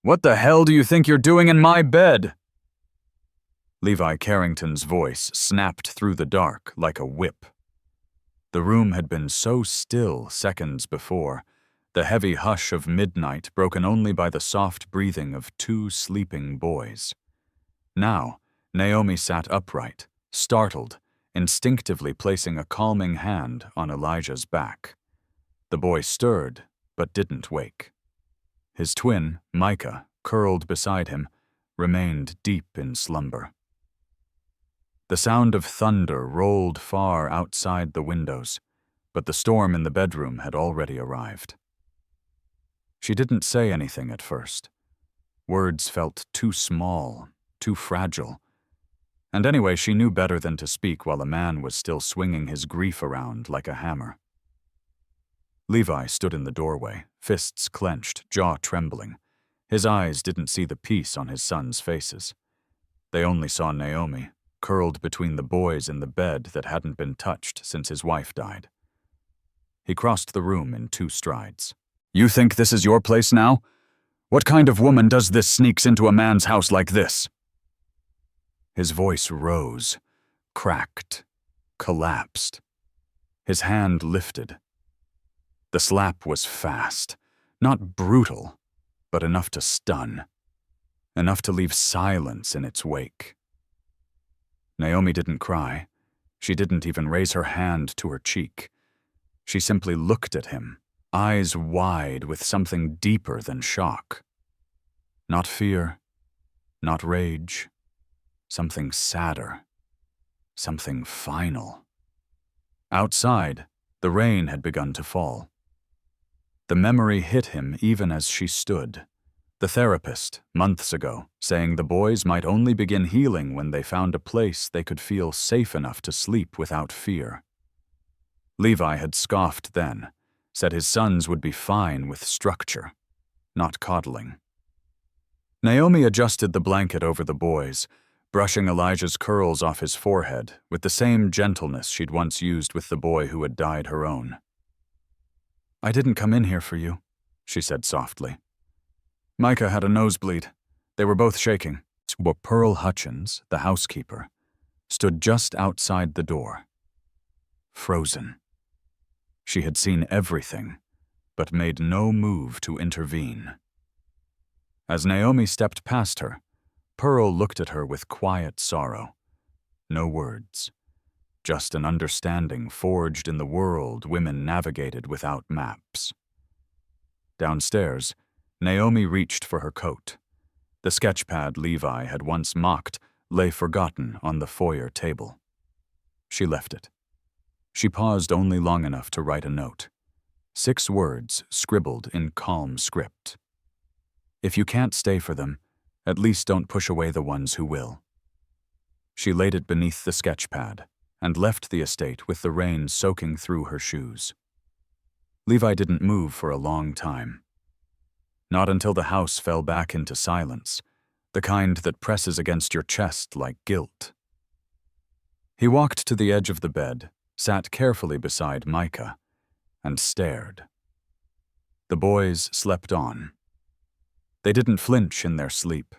What the hell do you think you're doing in my bed? Levi Carrington's voice snapped through the dark like a whip. The room had been so still seconds before, the heavy hush of midnight broken only by the soft breathing of two sleeping boys. Now, Naomi sat upright, startled, instinctively placing a calming hand on Elijah's back. The boy stirred, but didn't wake. His twin, Micah, curled beside him, remained deep in slumber. The sound of thunder rolled far outside the windows, but the storm in the bedroom had already arrived. She didn't say anything at first. Words felt too small, too fragile. And anyway, she knew better than to speak while a man was still swinging his grief around like a hammer. Levi stood in the doorway, fists clenched, jaw trembling. His eyes didn't see the peace on his sons' faces. They only saw Naomi, curled between the boys in the bed that hadn't been touched since his wife died. He crossed the room in 2 strides. You think this is your place now? What kind of woman does this sneaks into a man's house like this? His voice rose, cracked, collapsed. His hand lifted. The slap was fast, not brutal, but enough to stun, enough to leave silence in its wake. Naomi didn't cry. She didn't even raise her hand to her cheek. She simply looked at him, eyes wide with something deeper than shock. Not fear, not rage, something sadder, something final. Outside, the rain had begun to fall. The memory hit him even as she stood. The therapist, months ago, saying the boys might only begin healing when they found a place they could feel safe enough to sleep without fear. Levi had scoffed then, said his sons would be fine with structure, not coddling. Naomi adjusted the blanket over the boys, brushing Elijah's curls off his forehead with the same gentleness she'd once used with the boy who had died her own. I didn't come in here for you, she said softly. Micah had a nosebleed. They were both shaking. Pearl Hutchins, the housekeeper, stood just outside the door. Frozen. She had seen everything, but made no move to intervene. As Naomi stepped past her, Pearl looked at her with quiet sorrow. No words. Just an understanding forged in the world women navigated without maps. Downstairs, Naomi reached for her coat. The sketchpad Levi had once mocked lay forgotten on the foyer table. She left it. She paused only long enough to write a note. 6 words scribbled in calm script. If you can't stay for them, at least don't push away the ones who will. She laid it beneath the sketchpad and left the estate with the rain soaking through her shoes. Levi didn't move for a long time. Not until the house fell back into silence, the kind that presses against your chest like guilt. He walked to the edge of the bed, sat carefully beside Micah, and stared. The boys slept on. They didn't flinch in their sleep.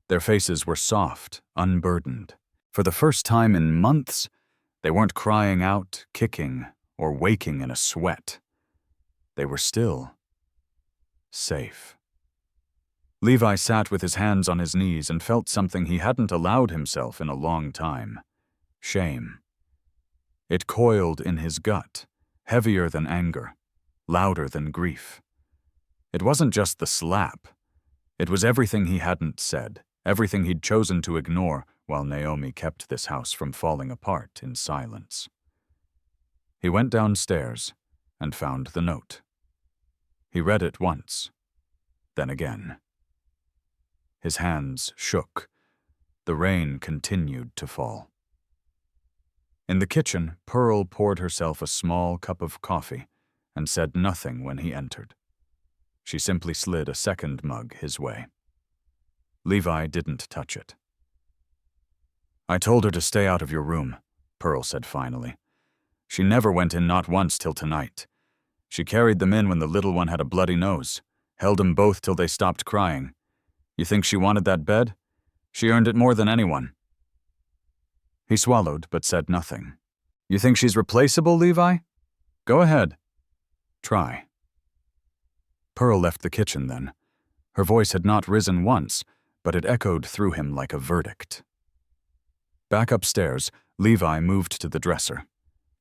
Their faces were soft, unburdened. For the first time in months, they weren't crying out, kicking, or waking in a sweat. They were still safe. Levi sat with his hands on his knees and felt something he hadn't allowed himself in a long time. Shame. It coiled in his gut, heavier than anger, louder than grief. It wasn't just the slap. It was everything he hadn't said, everything he'd chosen to ignore while Naomi kept this house from falling apart in silence. He went downstairs and found the note. He read it once, then again. His hands shook. The rain continued to fall. In the kitchen, Pearl poured herself a small cup of coffee and said nothing when he entered. She simply slid a second mug his way. Levi didn't touch it. I told her to stay out of your room, Pearl said finally. She never went in, not once, till tonight. She carried them in when the little one had a bloody nose, held them both till they stopped crying. You think she wanted that bed? She earned it more than anyone. He swallowed, but said nothing. You think she's replaceable, Levi? Go ahead. Try. Pearl left the kitchen then. Her voice had not risen once, but it echoed through him like a verdict. Back upstairs, Levi moved to the dresser.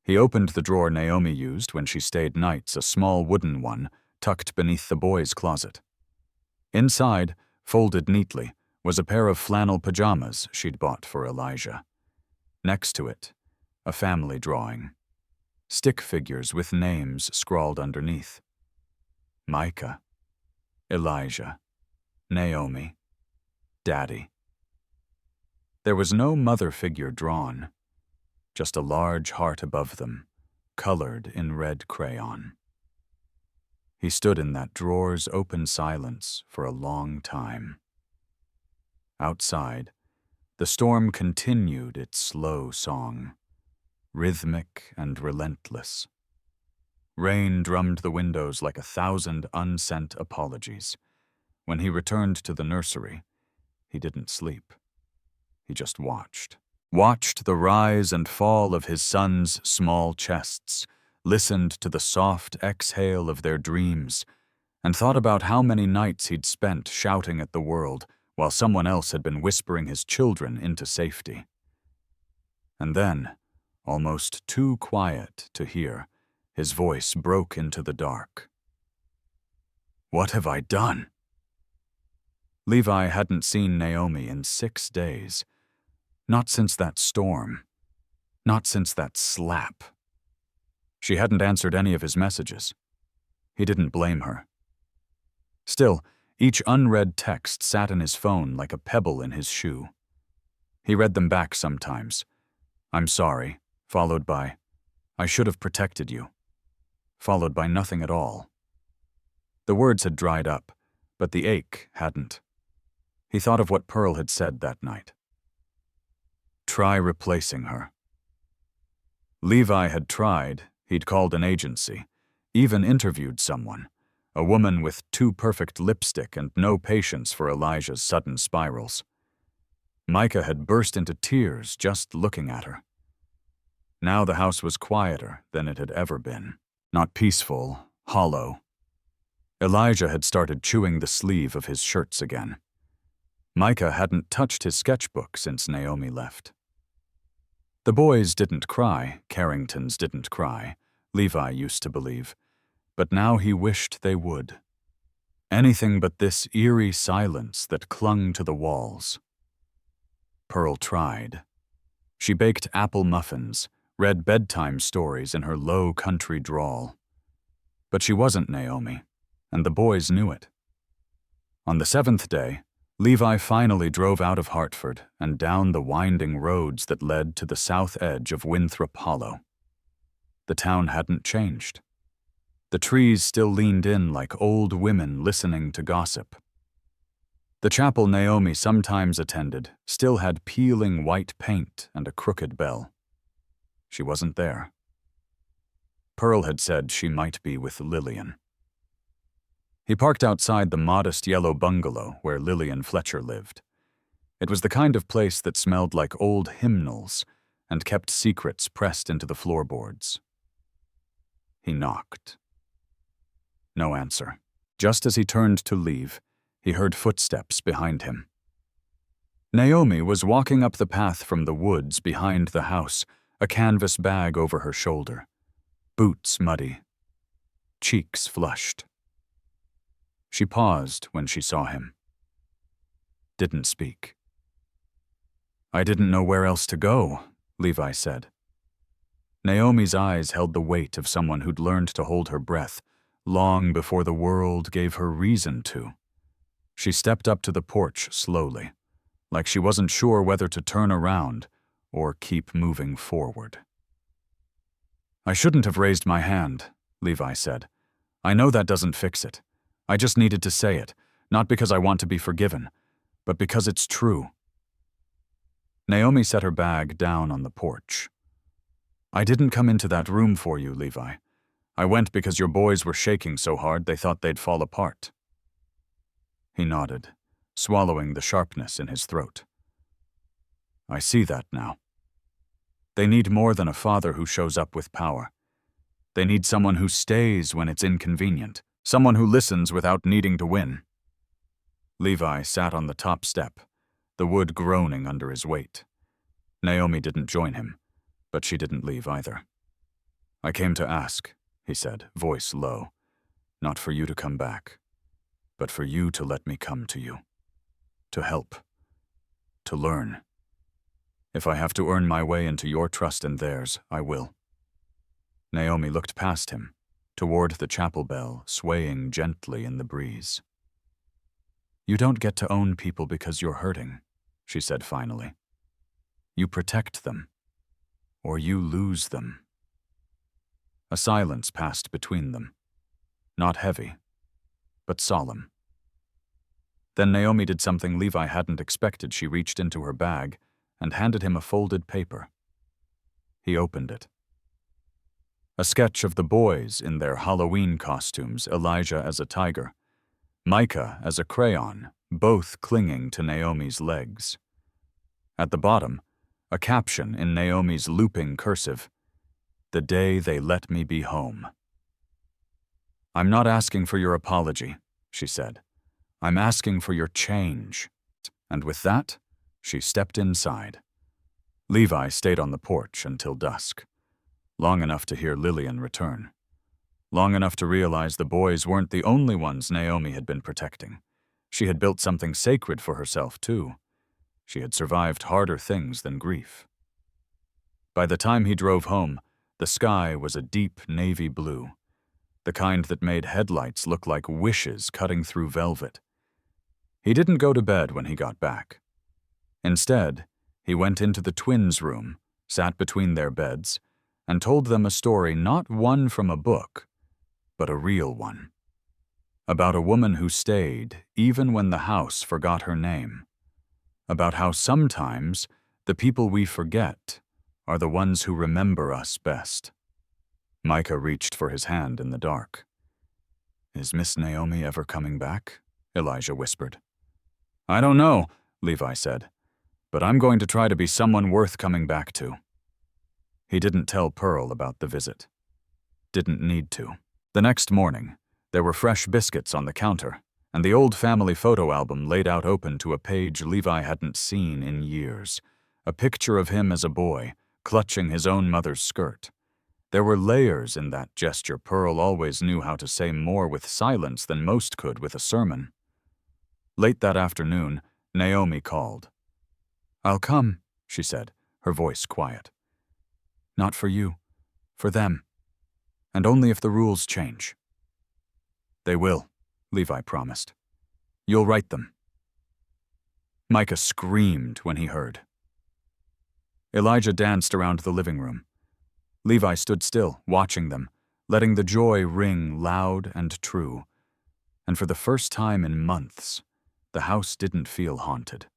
He opened the drawer Naomi used when she stayed nights, a small wooden one, tucked beneath the boys' closet. Inside, folded neatly, was a pair of flannel pajamas she'd bought for Elijah. Next to it, a family drawing. Stick figures with names scrawled underneath. Micah, Elijah, Naomi, Daddy. There was no mother figure drawn, just a large heart above them, colored in red crayon. He stood in that drawer's open silence for a long time. Outside, the storm continued its slow song, rhythmic and relentless. Rain drummed the windows like 1,000 unsent apologies. When he returned to the nursery, he didn't sleep. He just watched the rise and fall of his sons' small chests, listened to the soft exhale of their dreams, and thought about how many nights he'd spent shouting at the world while someone else had been whispering his children into safety. And then, almost too quiet to hear, his voice broke into the dark. What have I done? Levi hadn't seen Naomi in 6 days. Not since that storm. Not since that slap. She hadn't answered any of his messages. He didn't blame her. Still, each unread text sat in his phone like a pebble in his shoe. He read them back sometimes. I'm sorry, followed by, I should have protected you, followed by nothing at all. The words had dried up, but the ache hadn't. He thought of what Pearl had said that night. Try replacing her. Levi had tried. He'd called an agency, even interviewed someone, a woman with too perfect lipstick and no patience for Elijah's sudden spirals. Micah had burst into tears just looking at her. Now the house was quieter than it had ever been. Not peaceful, hollow. Elijah had started chewing the sleeve of his shirts again. Micah hadn't touched his sketchbook since Naomi left. The boys didn't cry, Carringtons didn't cry, Levi used to believe, but now he wished they would. Anything but this eerie silence that clung to the walls. Pearl tried. She baked apple muffins, read bedtime stories in her low country drawl. But she wasn't Naomi, and the boys knew it. On the 7th day, Levi finally drove out of Hartford and down the winding roads that led to the south edge of Winthrop Hollow. The town hadn't changed. The trees still leaned in like old women listening to gossip. The chapel Naomi sometimes attended still had peeling white paint and a crooked bell. She wasn't there. Pearl had said she might be with Lillian. He parked outside the modest yellow bungalow where Lillian Fletcher lived. It was the kind of place that smelled like old hymnals and kept secrets pressed into the floorboards. He knocked. No answer. Just as he turned to leave, he heard footsteps behind him. Naomi was walking up the path from the woods behind the house, a canvas bag over her shoulder. Boots muddy. Cheeks flushed. She paused when she saw him. Didn't speak. I didn't know where else to go, Levi said. Naomi's eyes held the weight of someone who'd learned to hold her breath long before the world gave her reason to. She stepped up to the porch slowly, like she wasn't sure whether to turn around or keep moving forward. I shouldn't have raised my hand, Levi said. I know that doesn't fix it. I just needed to say it, not because I want to be forgiven, but because it's true. Naomi set her bag down on the porch. I didn't come into that room for you, Levi. I went because your boys were shaking so hard they thought they'd fall apart. He nodded, swallowing the sharpness in his throat. I see that now. They need more than a father who shows up with power. They need someone who stays when it's inconvenient, someone who listens without needing to win. Levi sat on the top step, the wood groaning under his weight. Naomi didn't join him, but she didn't leave either. I came to ask, he said, voice low, not for you to come back, but for you to let me come to you. To help. To learn. If I have to earn my way into your trust and theirs, I will. Naomi looked past him, toward the chapel bell swaying gently in the breeze. You don't get to own people because you're hurting, she said finally. You protect them, or you lose them. A silence passed between them, not heavy, but solemn. Then Naomi did something Levi hadn't expected. She reached into her bag and handed him a folded paper. He opened it. A sketch of the boys in their Halloween costumes, Elijah as a tiger, Micah as a crayon, both clinging to Naomi's legs. At the bottom, a caption in Naomi's looping cursive, "The day they let me be home." I'm not asking for your apology, she said. I'm asking for your change. And with that, she stepped inside. Levi stayed on the porch until dusk, long enough to hear Lillian return, long enough to realize the boys weren't the only ones Naomi had been protecting. She had built something sacred for herself, too. She had survived harder things than grief. By the time he drove home, the sky was a deep navy blue, the kind that made headlights look like wishes cutting through velvet. He didn't go to bed when he got back. Instead, he went into the twins' room, sat between their beds, and told them a story, not one from a book, but a real one. About a woman who stayed even when the house forgot her name. About how sometimes the people we forget are the ones who remember us best. Micah reached for his hand in the dark. Is Miss Naomi ever coming back? Elijah whispered. I don't know, Levi said, but I'm going to try to be someone worth coming back to. He didn't tell Pearl about the visit. Didn't need to. The next morning, there were fresh biscuits on the counter, and the old family photo album laid out open to a page Levi hadn't seen in years, a picture of him as a boy, clutching his own mother's skirt. There were layers in that gesture. Pearl always knew how to say more with silence than most could with a sermon. Late that afternoon, Naomi called. I'll come, she said, her voice quiet. Not for you, for them, and only if the rules change. They will, Levi promised. You'll write them. Micah screamed when he heard. Elijah danced around the living room. Levi stood still, watching them, letting the joy ring loud and true. And for the first time in months, the house didn't feel haunted.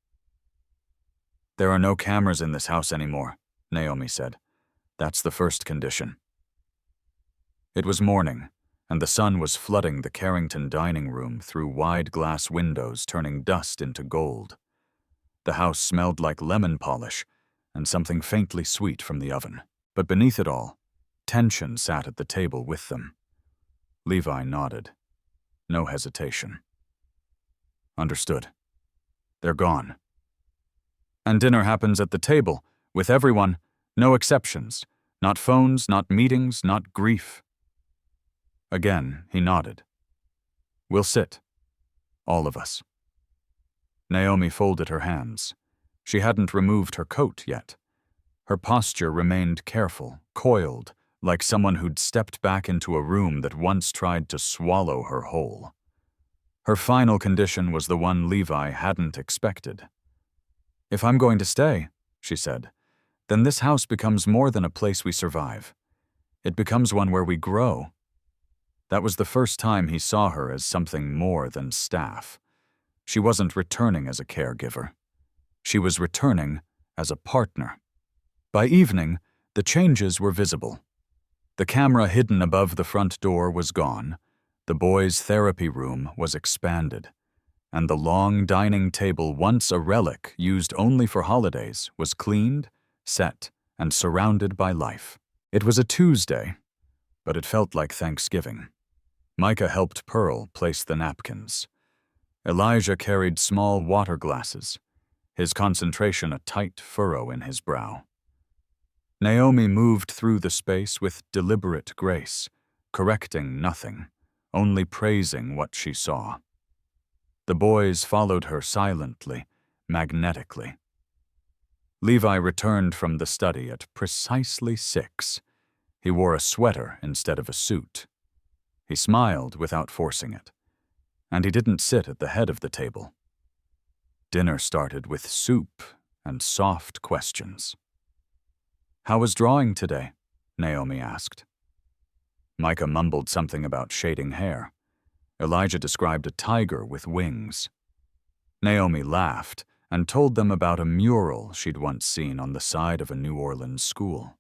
There are no cameras in this house anymore, Naomi said. That's the first condition. It was morning, and the sun was flooding the Carrington dining room through wide glass windows, turning dust into gold. The house smelled like lemon polish and something faintly sweet from the oven. But beneath it all, tension sat at the table with them. Levi nodded. No hesitation. Understood. They're gone. And dinner happens at the table, with everyone, no exceptions. Not phones, not meetings, not grief. Again, he nodded. We'll sit. All of us. Naomi folded her hands. She hadn't removed her coat yet. Her posture remained careful, coiled, like someone who'd stepped back into a room that once tried to swallow her whole. Her final condition was the one Levi hadn't expected. If I'm going to stay, she said, then this house becomes more than a place we survive. It becomes one where we grow. That was the first time he saw her as something more than staff. She wasn't returning as a caregiver. She was returning as a partner. By evening, the changes were visible. The camera hidden above the front door was gone. The boys' therapy room was expanded, and the long dining table, once a relic used only for holidays, was cleaned, set, and surrounded by life. It was a Tuesday, but it felt like Thanksgiving. Micah helped Pearl place the napkins. Elijah carried small water glasses, his concentration a tight furrow in his brow. Naomi moved through the space with deliberate grace, correcting nothing, only praising what she saw. The boys followed her silently, magnetically. Levi returned from the study at precisely 6. He wore a sweater instead of a suit. He smiled without forcing it, and he didn't sit at the head of the table. Dinner started with soup and soft questions. "How was drawing today?" Naomi asked. Micah mumbled something about shading hair. Elijah described a tiger with wings. Naomi laughed and told them about a mural she'd once seen on the side of a New Orleans school,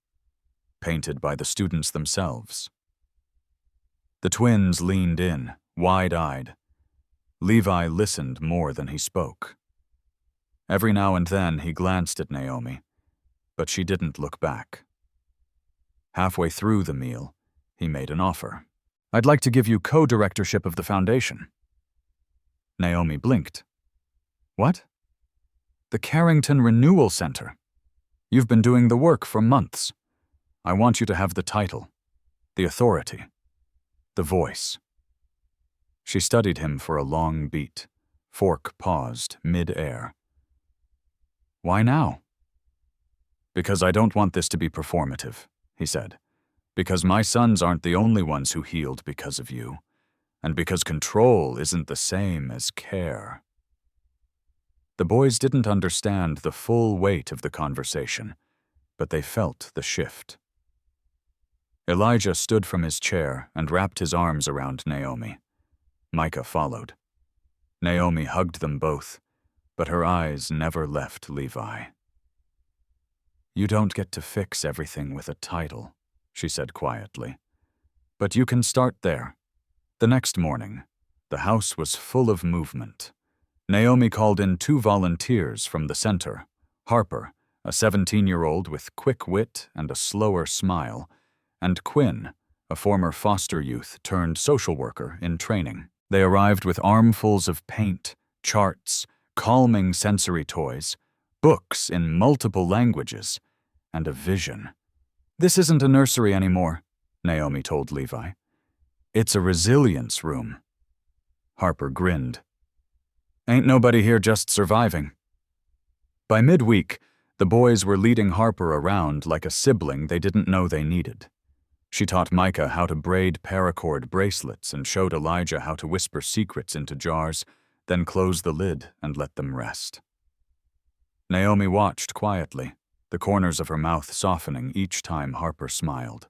painted by the students themselves. The twins leaned in, wide-eyed. Levi listened more than he spoke. Every now and then he glanced at Naomi, but she didn't look back. Halfway through the meal, he made an offer. "I'd like to give you co-directorship of the foundation." Naomi blinked. "What?" "The Carrington Renewal Center. You've been doing the work for months. I want you to have the title, the authority, the voice." She studied him for a long beat. Fork paused, mid-air. "Why now?" "Because I don't want this to be performative," he said. "Because my sons aren't the only ones who healed because of you. And because control isn't the same as care." The boys didn't understand the full weight of the conversation, but they felt the shift. Elijah stood from his chair and wrapped his arms around Naomi. Micah followed. Naomi hugged them both, but her eyes never left Levi. "You don't get to fix everything with a title," she said quietly. "But you can start there." The next morning, the house was full of movement. Naomi called in 2 volunteers from the center, Harper, a 17-year-old with quick wit and a slower smile, and Quinn, a former foster youth turned social worker in training. They arrived with armfuls of paint, charts, calming sensory toys, books in multiple languages, and a vision. "This isn't a nursery anymore," Naomi told Levi. "It's a resilience room." Harper grinned. "Ain't nobody here just surviving." By midweek, the boys were leading Harper around like a sibling they didn't know they needed. She taught Micah how to braid paracord bracelets and showed Elijah how to whisper secrets into jars, then close the lid and let them rest. Naomi watched quietly, the corners of her mouth softening each time Harper smiled.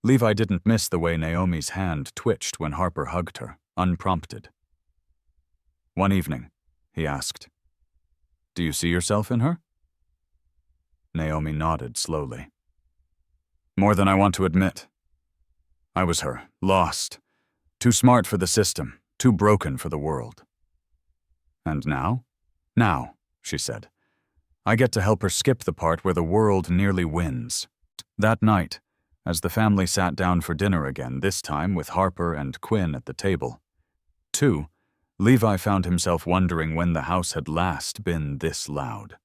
Levi didn't miss the way Naomi's hand twitched when Harper hugged her, unprompted. One evening, he asked, "Do you see yourself in her?" Naomi nodded slowly. "More than I want to admit. I was her, lost, too smart for the system, too broken for the world." "And now?" "Now," she said, "I get to help her skip the part where the world nearly wins." That night, as the family sat down for dinner again, this time with Harper and Quinn at the table, Levi found himself wondering when the house had last been this loud.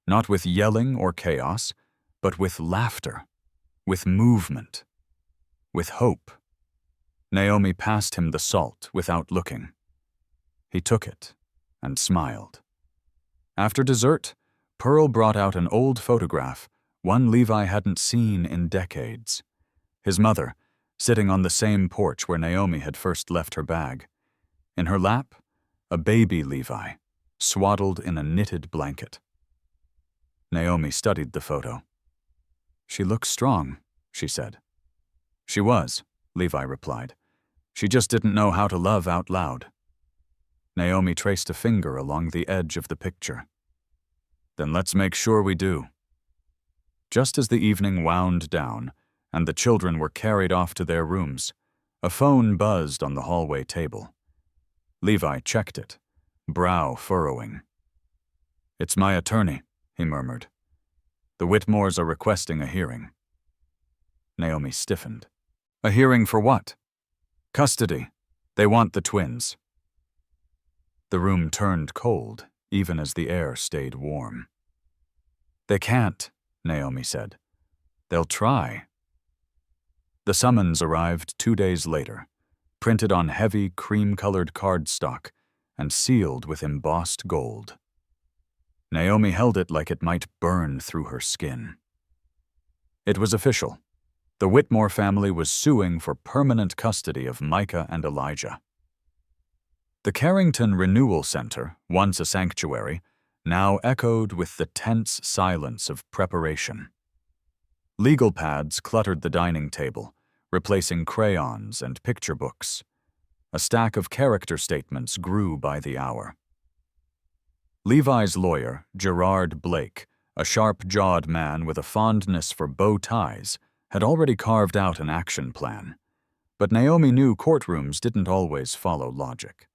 Not with yelling or chaos, but with laughter, with movement, with hope. Naomi passed him the salt without looking. He took it and smiled. After dessert, Pearl brought out an old photograph, one Levi hadn't seen in decades. His mother, sitting on the same porch where Naomi had first left her bag. In her lap, a baby Levi, swaddled in a knitted blanket. Naomi studied the photo. "She looks strong," she said. "She was," Levi replied. "She just didn't know how to love out loud." Naomi traced a finger along the edge of the picture. "Then let's make sure we do." Just as the evening wound down and the children were carried off to their rooms, a phone buzzed on the hallway table. Levi checked it, brow furrowing. "It's my attorney," he murmured. "The Whitmores are requesting a hearing." Naomi stiffened. "A hearing for what?" "Custody. They want the twins." The room turned cold, even as the air stayed warm. "They can't," Naomi said. "They'll try." The summons arrived 2 days later, printed on heavy cream-colored cardstock and sealed with embossed gold. Naomi held it like it might burn through her skin. It was official. The Whitmore family was suing for permanent custody of Micah and Elijah. The Carrington Renewal Center, once a sanctuary, now echoed with the tense silence of preparation. Legal pads cluttered the dining table, replacing crayons and picture books. A stack of character statements grew by the hour. Levi's lawyer, Gerard Blake, a sharp-jawed man with a fondness for bow ties, had already carved out an action plan. But Naomi knew courtrooms didn't always follow logic.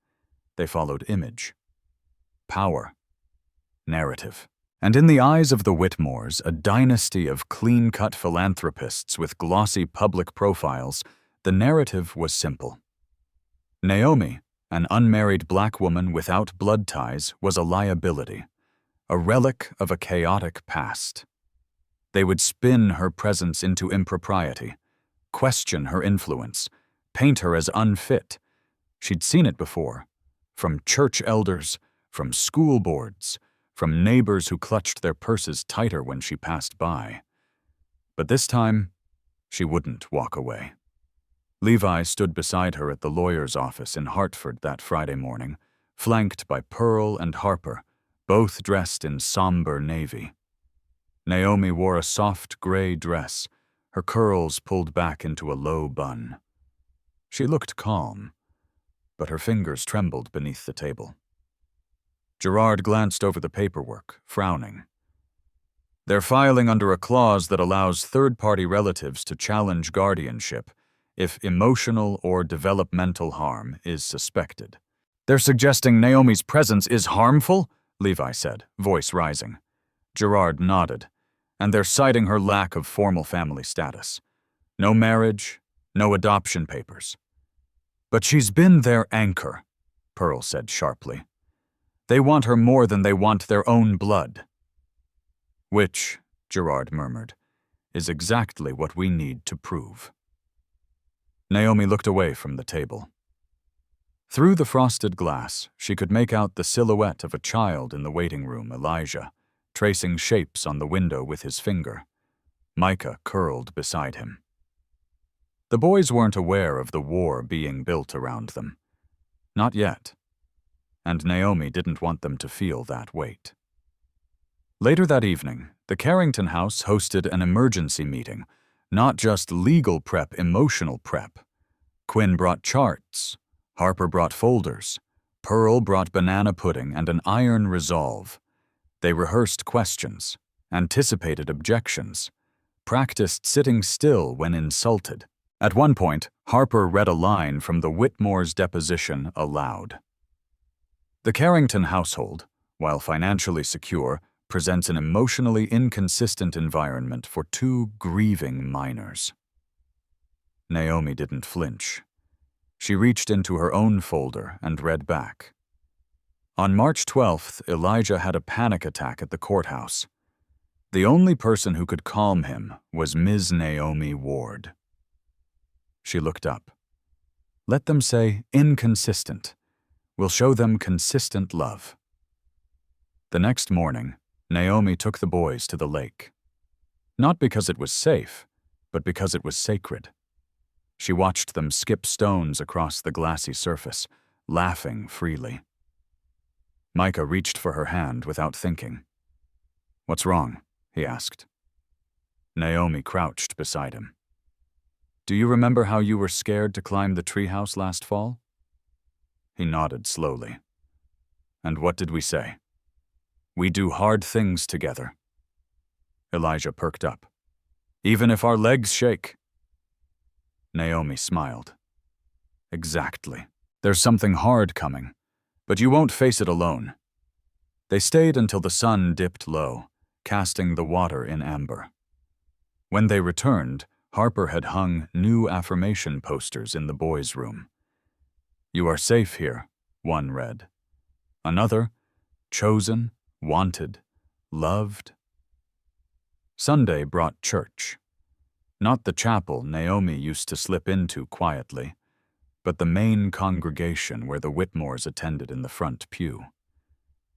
They followed image, power, narrative. And in the eyes of the Whitmores, a dynasty of clean-cut philanthropists with glossy public profiles, the narrative was simple. Naomi, an unmarried black woman without blood ties, was a liability, a relic of a chaotic past. They would spin her presence into impropriety, question her influence, paint her as unfit. She'd seen it before, from church elders, from school boards, from neighbors who clutched their purses tighter when she passed by. But this time, she wouldn't walk away. Levi stood beside her at the lawyer's office in Hartford that Friday morning, flanked by Pearl and Harper, both dressed in somber navy. Naomi wore a soft gray dress, her curls pulled back into a low bun. She looked calm, but her fingers trembled beneath the table. Gerard glanced over the paperwork, frowning. "They're filing under a clause that allows third-party relatives to challenge guardianship if emotional or developmental harm is suspected." "They're suggesting Naomi's presence is harmful?" Levi said, voice rising. Gerard nodded. "And they're citing her lack of formal family status. No marriage, no adoption papers." "But she's been their anchor," Pearl said sharply. "They want her more than they want their own blood." "Which," Gerard murmured, "is exactly what we need to prove." Naomi looked away from the table. Through the frosted glass, she could make out the silhouette of a child in the waiting room, Elijah, tracing shapes on the window with his finger. Micah curled beside him. The boys weren't aware of the war being built around them. Not yet. And Naomi didn't want them to feel that weight. Later that evening, the Carrington house hosted an emergency meeting, not just legal prep, emotional prep. Quinn brought charts, Harper brought folders, Pearl brought banana pudding and an iron resolve. They rehearsed questions, anticipated objections, practiced sitting still when insulted. At one point, Harper read a line from the Whitmore's deposition aloud. "The Carrington household, while financially secure, presents an emotionally inconsistent environment for two grieving minors." Naomi didn't flinch. She reached into her own folder and read back. On March 12th, Elijah had a panic attack at the courthouse. The only person who could calm him was Ms. Naomi Ward. She looked up. "Let them say inconsistent. We'll show them consistent love." The next morning, Naomi took the boys to the lake. Not because it was safe, but because it was sacred. She watched them skip stones across the glassy surface, laughing freely. Micah reached for her hand without thinking. "What's wrong?" he asked. Naomi crouched beside him. "Do you remember how you were scared to climb the treehouse last fall?" He nodded slowly. "And what did we say? We do hard things together." Elijah perked up. "Even if our legs shake." Naomi smiled. "Exactly. There's something hard coming, But you won't face it alone. They stayed until the sun dipped low, casting the water in amber. When they returned, Harper had hung new affirmation posters in the boys' room. "You are safe here," one read. Another, "Chosen, wanted, loved." Sunday brought church. Not the chapel Naomi used to slip into quietly, but the main congregation where the Whitmores attended in the front pew.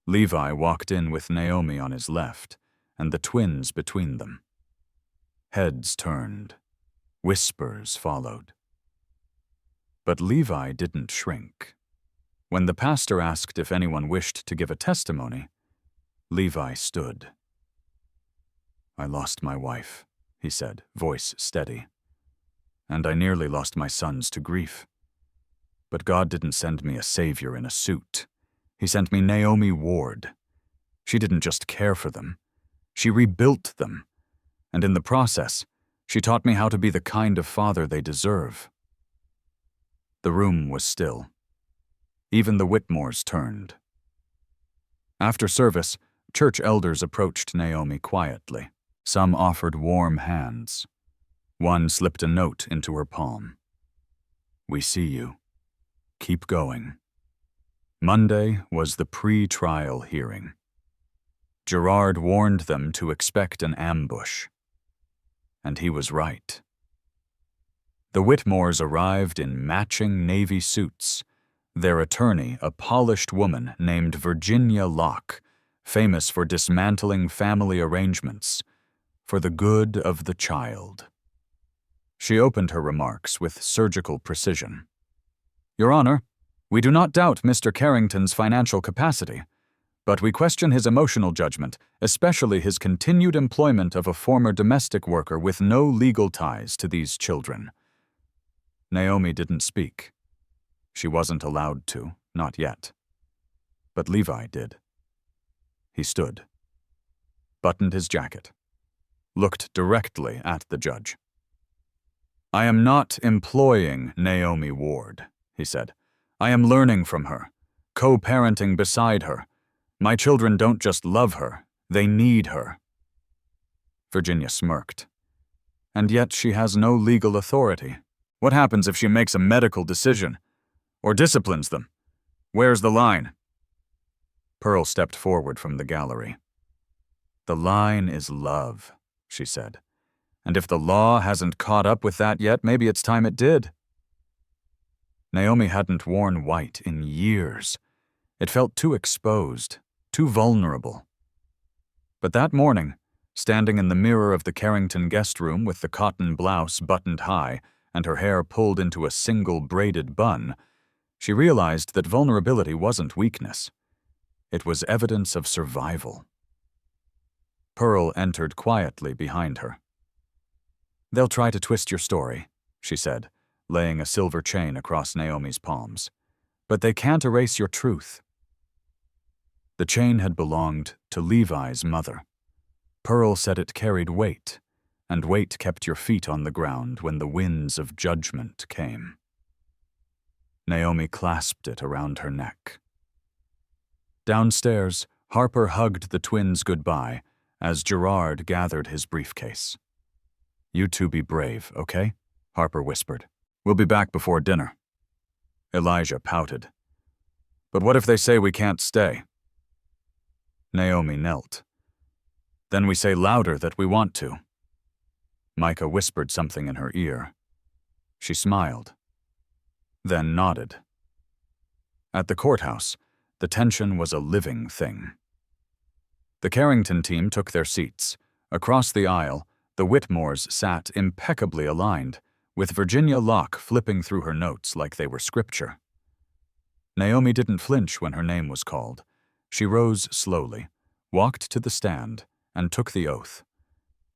Levi walked in with Naomi on his left, and the twins between them. Heads turned. Whispers followed. But Levi didn't shrink. When the pastor asked if anyone wished to give a testimony, Levi stood. "I lost my wife," he said, voice steady. "And I nearly lost my sons to grief. But God didn't send me a savior in a suit. He sent me Naomi Ward. She didn't just care for them. She rebuilt them. And in the process, she taught me how to be the kind of father they deserve." The room was still. Even the Whitmores turned. After service, church elders approached Naomi quietly. Some offered warm hands. One slipped a note into her palm. "We see you. Keep going." Monday was the pre-trial hearing. Gerard warned them to expect an ambush. And he was right. The Whitmores arrived in matching navy suits, their attorney a polished woman named Virginia Locke, famous for dismantling family arrangements, for the good of the child. She opened her remarks with surgical precision. "Your Honor, we do not doubt Mr. Carrington's financial capacity, but we question his emotional judgment, especially his continued employment of a former domestic worker with no legal ties to these children." Naomi didn't speak. She wasn't allowed to, not yet. But Levi did. He stood, buttoned his jacket, looked directly at the judge. "I am not employing Naomi Ward," he said. "I am learning from her, co-parenting beside her. My children don't just love her, they need her." Virginia smirked. "And yet she has no legal authority. What happens if she makes a medical decision? Or disciplines them? Where's the line?" Pearl stepped forward from the gallery. "The line is love," she said. "And if the law hasn't caught up with that yet, maybe it's time it did." Naomi hadn't worn white in years. It felt too exposed, too vulnerable. But that morning, standing in the mirror of the Carrington guest room with the cotton blouse buttoned high and her hair pulled into a single braided bun, she realized that vulnerability wasn't weakness. It was evidence of survival. Pearl entered quietly behind her. "They'll try to twist your story," she said, laying a silver chain across Naomi's palms. "But they can't erase your truth." The chain had belonged to Levi's mother. Pearl said it carried weight, and weight kept your feet on the ground when the winds of judgment came. Naomi clasped it around her neck. Downstairs, Harper hugged the twins goodbye as Gerard gathered his briefcase. "You two be brave, okay?" Harper whispered. "We'll be back before dinner." Elijah pouted. "But what if they say we can't stay?" Naomi knelt. "Then we say louder that we want to." Micah whispered something in her ear. She smiled, then nodded. At the courthouse, the tension was a living thing. The Carrington team took their seats. Across the aisle, the Whitmores sat impeccably aligned, with Virginia Locke flipping through her notes like they were scripture. Naomi didn't flinch when her name was called. She rose slowly, walked to the stand, and took the oath.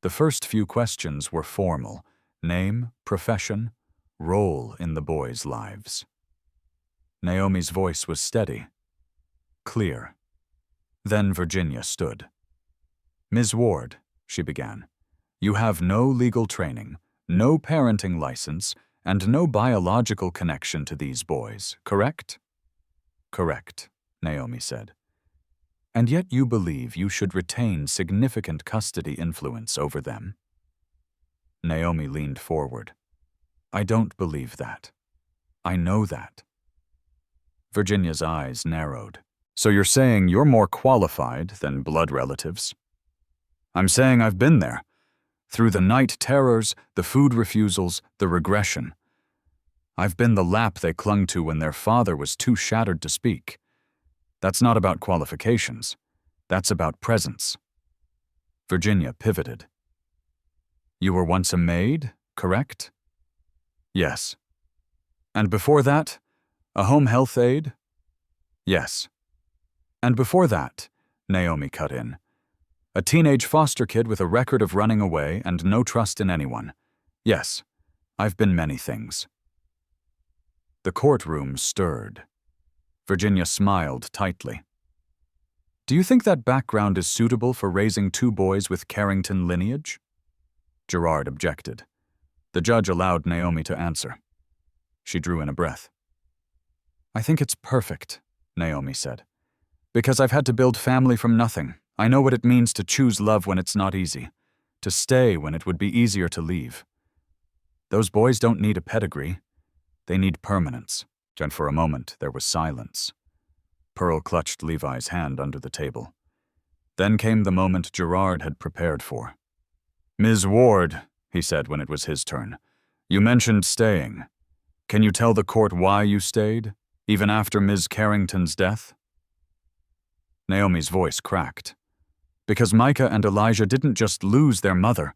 The first few questions were formal: name, profession, role in the boys' lives. Naomi's voice was steady, clear. Then Virginia stood. "Ms. Ward," she began, "you have no legal training, no parenting license, and no biological connection to these boys, correct?" "Correct," Naomi said. And yet you believe you should retain significant custody influence over them? Naomi leaned forward. I don't believe that. I know that. Virginia's eyes narrowed. So you're saying you're more qualified than blood relatives? I'm saying I've been there. Through the night terrors, the food refusals, the regression. I've been the lap they clung to when their father was too shattered to speak. That's not about qualifications. That's about presence. Virginia pivoted. You were once a maid, correct? Yes. And before that, a home health aide? Yes. And before that, Naomi cut in, a teenage foster kid with a record of running away and no trust in anyone. Yes, I've been many things. The courtroom stirred. Virginia smiled tightly. Do you think that background is suitable for raising two boys with Carrington lineage? Gerard objected. The judge allowed Naomi to answer. She drew in a breath. I think it's perfect, Naomi said. Because I've had to build family from nothing. I know what it means to choose love when it's not easy, to stay when it would be easier to leave. Those boys don't need a pedigree. They need permanence. And for a moment, there was silence. Pearl clutched Levi's hand under the table. Then came the moment Gerard had prepared for. Ms. Ward, he said when it was his turn, you mentioned staying. Can you tell the court why you stayed, even after Ms. Carrington's death? Naomi's voice cracked. Because Micah and Elijah didn't just lose their mother.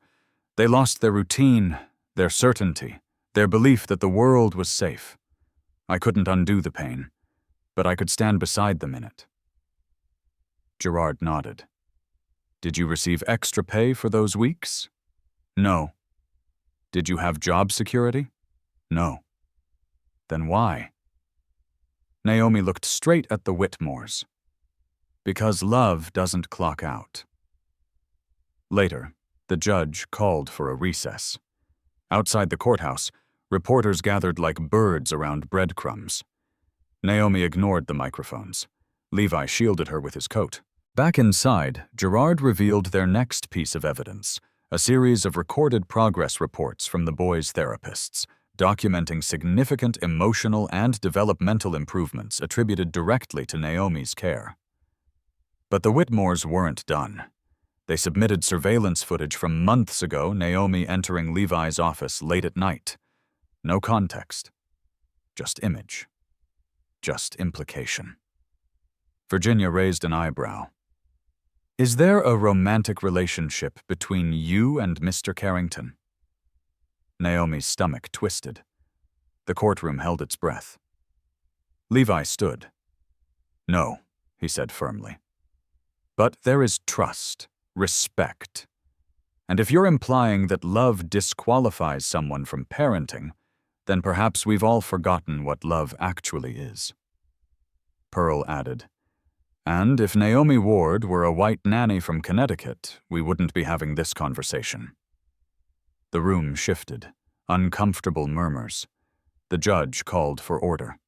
They lost their routine, their certainty, their belief that the world was safe. I couldn't undo the pain, but I could stand beside them in it. Gerard nodded. Did you receive extra pay for those weeks? No. Did you have job security? No. Then why? Naomi looked straight at the Whitmores. Because love doesn't clock out. Later, the judge called for a recess. Outside the courthouse, reporters gathered like birds around breadcrumbs. Naomi ignored the microphones. Levi shielded her with his coat. Back inside, Gerard revealed their next piece of evidence, a series of recorded progress reports from the boys' therapists, documenting significant emotional and developmental improvements attributed directly to Naomi's care. But the Whitmores weren't done. They submitted surveillance footage from months ago, Naomi entering Levi's office late at night. No context. Just image. Just implication. Virginia raised an eyebrow. Is there a romantic relationship between you and Mr. Carrington? Naomi's stomach twisted. The courtroom held its breath. Levi stood. No, he said firmly. But there is trust, respect. And if you're implying that love disqualifies someone from parenting, then perhaps we've all forgotten what love actually is. Pearl added, and if Naomi Ward were a white nanny from Connecticut, we wouldn't be having this conversation. The room shifted, uncomfortable murmurs. The judge called for order.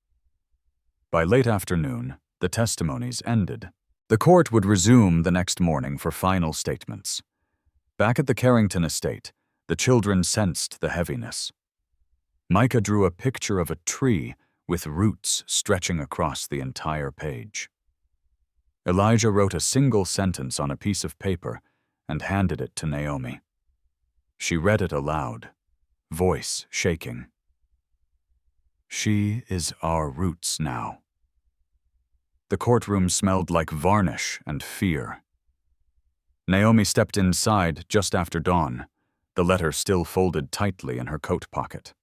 By late afternoon, the testimonies ended. The court would resume the next morning for final statements. Back at the Carrington estate, the children sensed the heaviness. Micah drew a picture of a tree with roots stretching across the entire page. Elijah wrote a single sentence on a piece of paper and handed it to Naomi. She read it aloud, voice shaking. She is our roots now. The courtroom smelled like varnish and fear. Naomi stepped inside just after dawn, the letter still folded tightly in her coat pocket.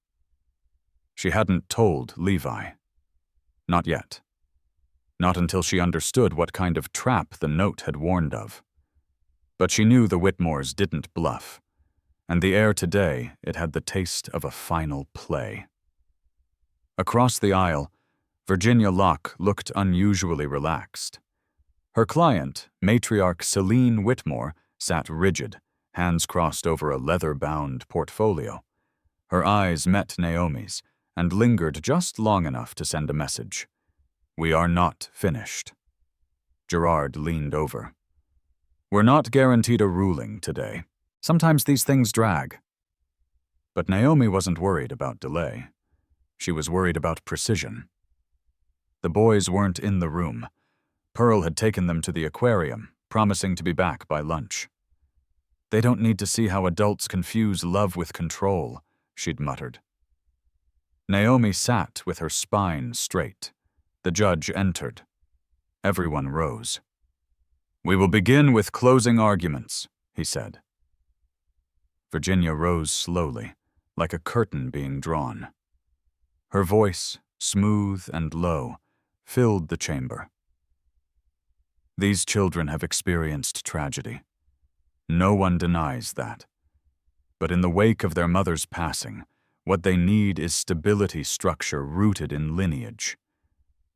She hadn't told Levi. Not yet. Not until she understood what kind of trap the note had warned of. But she knew the Whitmores didn't bluff, and the air today it had the taste of a final play. Across the aisle, Virginia Locke looked unusually relaxed. Her client, matriarch Celine Whitmore, sat rigid, hands crossed over a leather-bound portfolio. Her eyes met Naomi's and lingered just long enough to send a message. We are not finished. Gerard leaned over. We're not guaranteed a ruling today. Sometimes these things drag. But Naomi wasn't worried about delay. She was worried about precision. The boys weren't in the room. Pearl had taken them to the aquarium, promising to be back by lunch. They don't need to see how adults confuse love with control, she'd muttered. Naomi sat with her spine straight. The judge entered. Everyone rose. We will begin with closing arguments, he said. Virginia rose slowly, like a curtain being drawn. Her voice, smooth and low, filled the chamber. These children have experienced tragedy. No one denies that. But in the wake of their mother's passing, what they need is stability structure rooted in lineage.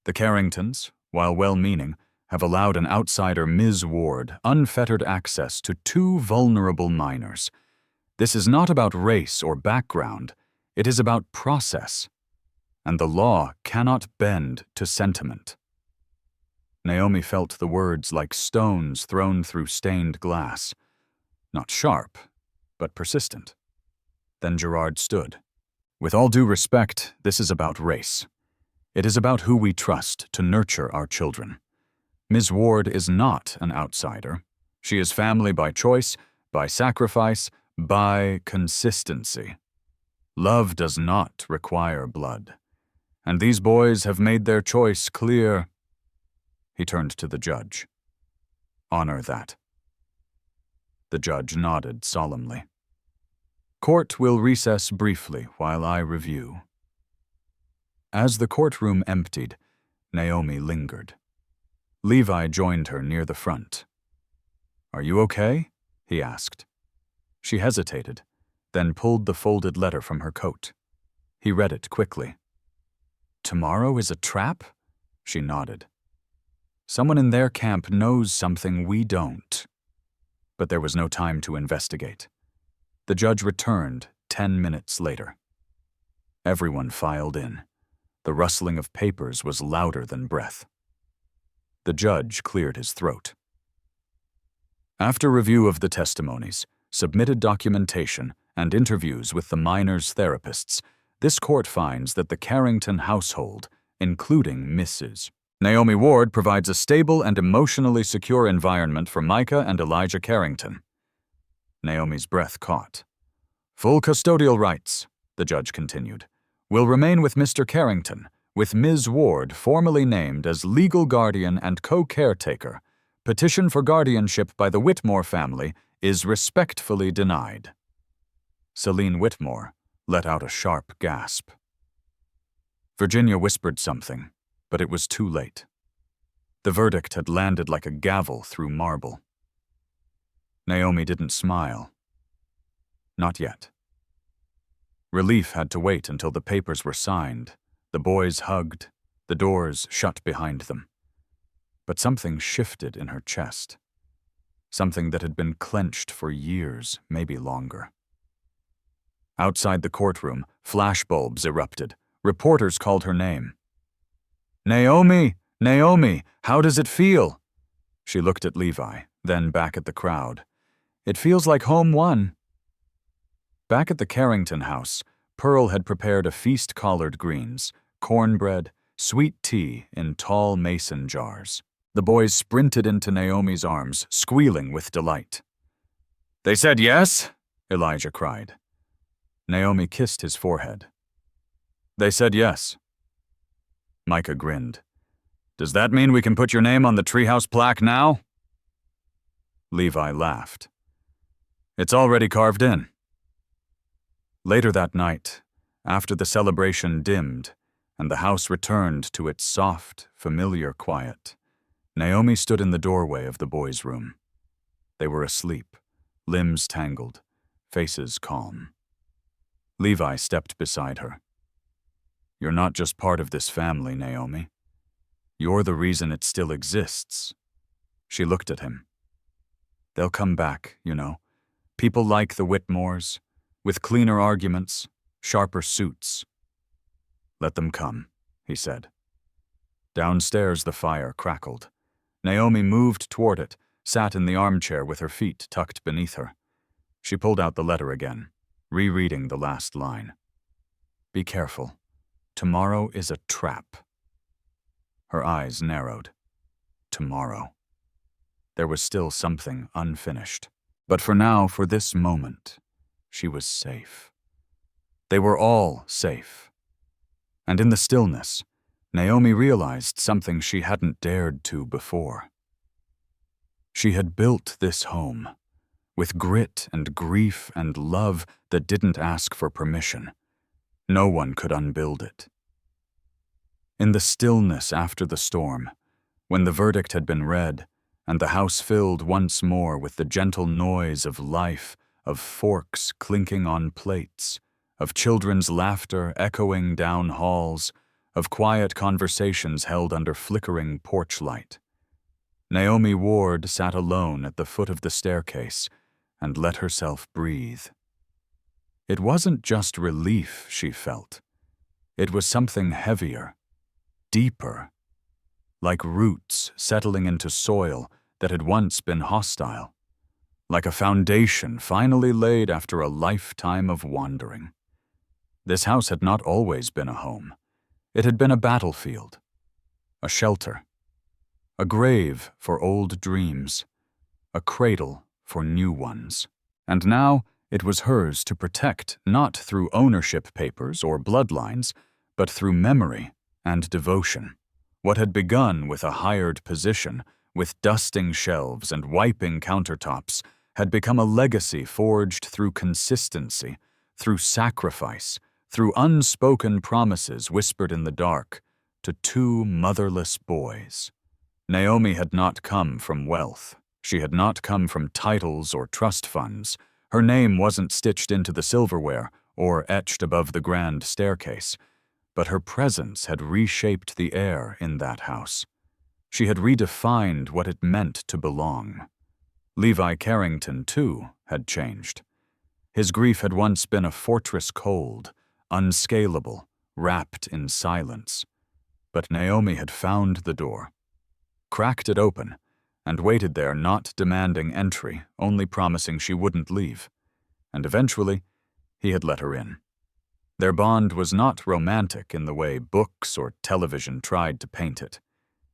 The Carringtons, while well-meaning, have allowed an outsider, Ms. Ward, unfettered access to two vulnerable minors. This is not about race or background. It is about process. And the law cannot bend to sentiment. Naomi felt the words like stones thrown through stained glass. Not sharp, but persistent. Then Gerard stood. With all due respect, this is about race. It is about who we trust to nurture our children. Ms. Ward is not an outsider. She is family by choice, by sacrifice, by consistency. Love does not require blood. And these boys have made their choice clear. He turned to the judge. Honor that. The judge nodded solemnly. Court will recess briefly while I review. As the courtroom emptied, Naomi lingered. Levi joined her near the front. Are you okay? He asked. She hesitated, then pulled the folded letter from her coat. He read it quickly. Tomorrow is a trap? She nodded. Someone in their camp knows something we don't. But there was no time to investigate. The judge returned 10 minutes later. Everyone filed in. The rustling of papers was louder than breath. The judge cleared his throat. After review of the testimonies, submitted documentation, and interviews with the minors' therapists, this court finds that the Carrington household, including Mrs. Naomi Ward, provides a stable and emotionally secure environment for Micah and Elijah Carrington. Naomi's breath caught. Full custodial rights, the judge continued, will remain with Mr. Carrington, with Ms. Ward formally named as legal guardian and co-caretaker. Petition for guardianship by the Whitmore family is respectfully denied. Celine Whitmore let out a sharp gasp. Virginia whispered something, but it was too late. The verdict had landed like a gavel through marble. Naomi didn't smile. Not yet. Relief had to wait until the papers were signed, the boys hugged, the doors shut behind them. But something shifted in her chest. Something that had been clenched for years, maybe longer. Outside the courtroom, flashbulbs erupted. Reporters called her name. Naomi! Naomi! How does it feel? She looked at Levi, then back at the crowd. It feels like home won. Back at the Carrington house, Pearl had prepared a feast collard greens, cornbread, sweet tea in tall mason jars. The boys sprinted into Naomi's arms, squealing with delight. They said yes? Elijah cried. Naomi kissed his forehead. They said yes. Micah grinned. Does that mean we can put your name on the treehouse plaque now? Levi laughed. It's already carved in. Later that night, after the celebration dimmed and the house returned to its soft, familiar quiet, Naomi stood in the doorway of the boys' room. They were asleep, limbs tangled, faces calm. Levi stepped beside her. You're not just part of this family, Naomi. You're the reason it still exists. She looked at him. They'll come back, you know. People like the Whitmores, with cleaner arguments, sharper suits. Let them come, he said. Downstairs the fire crackled. Naomi moved toward it, sat in the armchair with her feet tucked beneath her. She pulled out the letter again, rereading the last line. "Be careful. Tomorrow is a trap." Her eyes narrowed. Tomorrow. There was still something unfinished. But for now, for this moment, she was safe. They were all safe. And in the stillness, Naomi realized something she hadn't dared to before. She had built this home, with grit and grief and love that didn't ask for permission. No one could unbuild it. In the stillness after the storm, when the verdict had been read, and the house filled once more with the gentle noise of life, of forks clinking on plates, of children's laughter echoing down halls, of quiet conversations held under flickering porch light, Naomi Ward sat alone at the foot of the staircase and let herself breathe. It wasn't just relief she felt. It was something heavier, deeper, like roots settling into soil that had once been hostile, like a foundation finally laid after a lifetime of wandering. This house had not always been a home. It had been a battlefield, a shelter, a grave for old dreams, a cradle for new ones. And now it was hers to protect, not through ownership papers or bloodlines, but through memory and devotion. What had begun with a hired position, with dusting shelves and wiping countertops, had become a legacy forged through consistency, through sacrifice, through unspoken promises whispered in the dark to two motherless boys. Naomi had not come from wealth. She had not come from titles or trust funds. Her name wasn't stitched into the silverware or etched above the grand staircase, but her presence had reshaped the air in that house. She had redefined what it meant to belong. Levi Carrington, too, had changed. His grief had once been a fortress cold, unscalable, wrapped in silence. But Naomi had found the door, cracked it open, and waited there, not demanding entry, only promising she wouldn't leave. And eventually, he had let her in. Their bond was not romantic in the way books or television tried to paint it.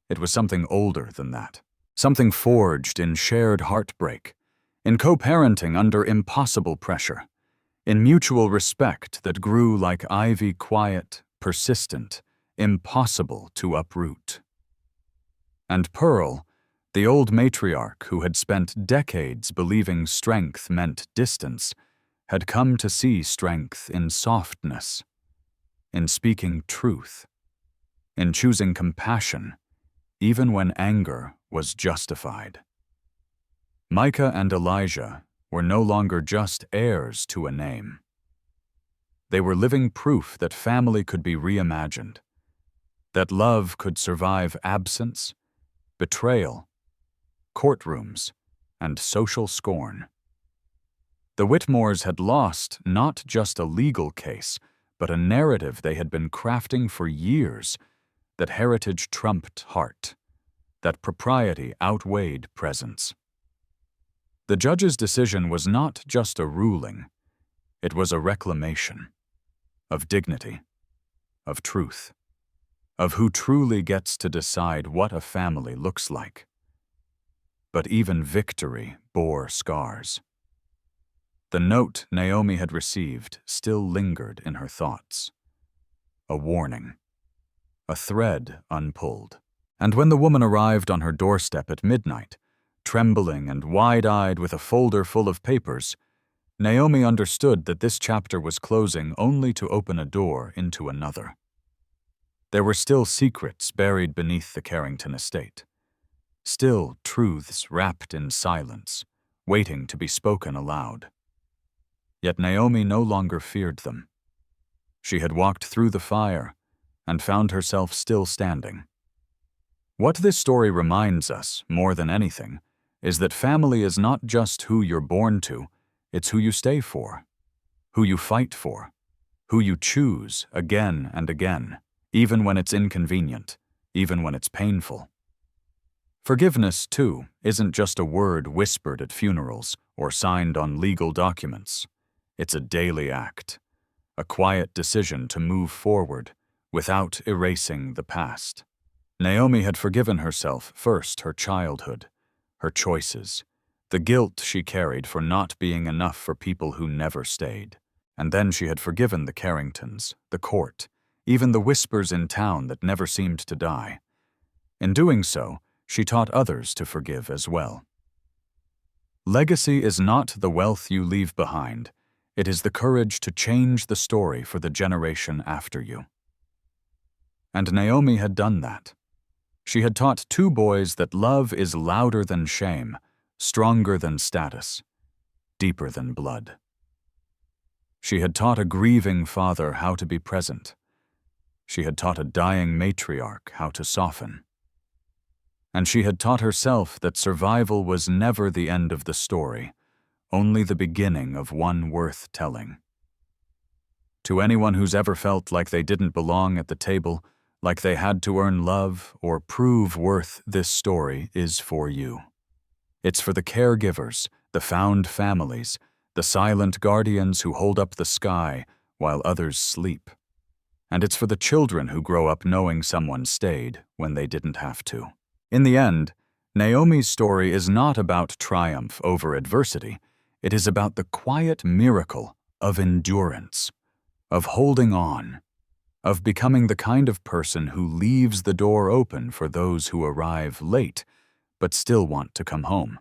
It was something older than that, something forged in shared heartbreak, in co-parenting under impossible pressure, in mutual respect that grew like ivy, quiet, persistent, impossible to uproot. And Pearl, the old matriarch who had spent decades believing strength meant distance, had come to see strength in softness, in speaking truth, in choosing compassion, even when anger was justified. Micah and Elijah were no longer just heirs to a name. They were living proof that family could be reimagined, that love could survive absence, betrayal, courtrooms, and social scorn. The Whitmores had lost not just a legal case, but a narrative they had been crafting for years, that heritage trumped heart, that propriety outweighed presence. The judge's decision was not just a ruling, it was a reclamation of dignity, of truth, of who truly gets to decide what a family looks like. But even victory bore scars. The note Naomi had received still lingered in her thoughts. A warning, a thread unpulled. And when the woman arrived on her doorstep at midnight, trembling and wide-eyed with a folder full of papers, Naomi understood that this chapter was closing only to open a door into another. There were still secrets buried beneath the Carrington estate, still truths wrapped in silence, waiting to be spoken aloud. Yet Naomi no longer feared them. She had walked through the fire and found herself still standing. What this story reminds us, more than anything, is that family is not just who you're born to, it's who you stay for, who you fight for, who you choose again and again, even when it's inconvenient, even when it's painful. Forgiveness, too, isn't just a word whispered at funerals or signed on legal documents. It's a daily act, a quiet decision to move forward without erasing the past. Naomi had forgiven herself first, her childhood, her choices, the guilt she carried for not being enough for people who never stayed. And then she had forgiven the Carringtons, the court, even the whispers in town that never seemed to die. In doing so, she taught others to forgive as well. Legacy is not the wealth you leave behind. It is the courage to change the story for the generation after you. And Naomi had done that. She had taught 2 boys that love is louder than shame, stronger than status, deeper than blood. She had taught a grieving father how to be present. She had taught a dying matriarch how to soften. And she had taught herself that survival was never the end of the story, only the beginning of one worth telling. To anyone who's ever felt like they didn't belong at the table, like they had to earn love or prove worth, this story is for you. It's for the caregivers, the found families, the silent guardians who hold up the sky while others sleep. And it's for the children who grow up knowing someone stayed when they didn't have to. In the end, Naomi's story is not about triumph over adversity. It is about the quiet miracle of endurance, of holding on, of becoming the kind of person who leaves the door open for those who arrive late but still want to come home.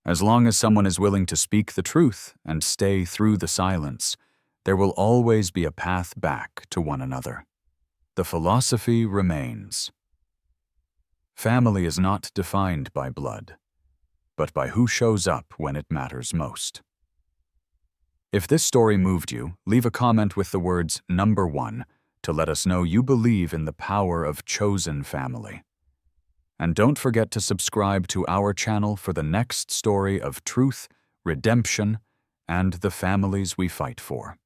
As long as someone is willing to speak the truth and stay through the silence, there will always be a path back to one another. The philosophy remains. Family is not defined by blood, but by who shows up when it matters most. If this story moved you, leave a comment with the words "number 1" to let us know you believe in the power of chosen family. And don't forget to subscribe to our channel for the next story of truth, redemption, and the families we fight for.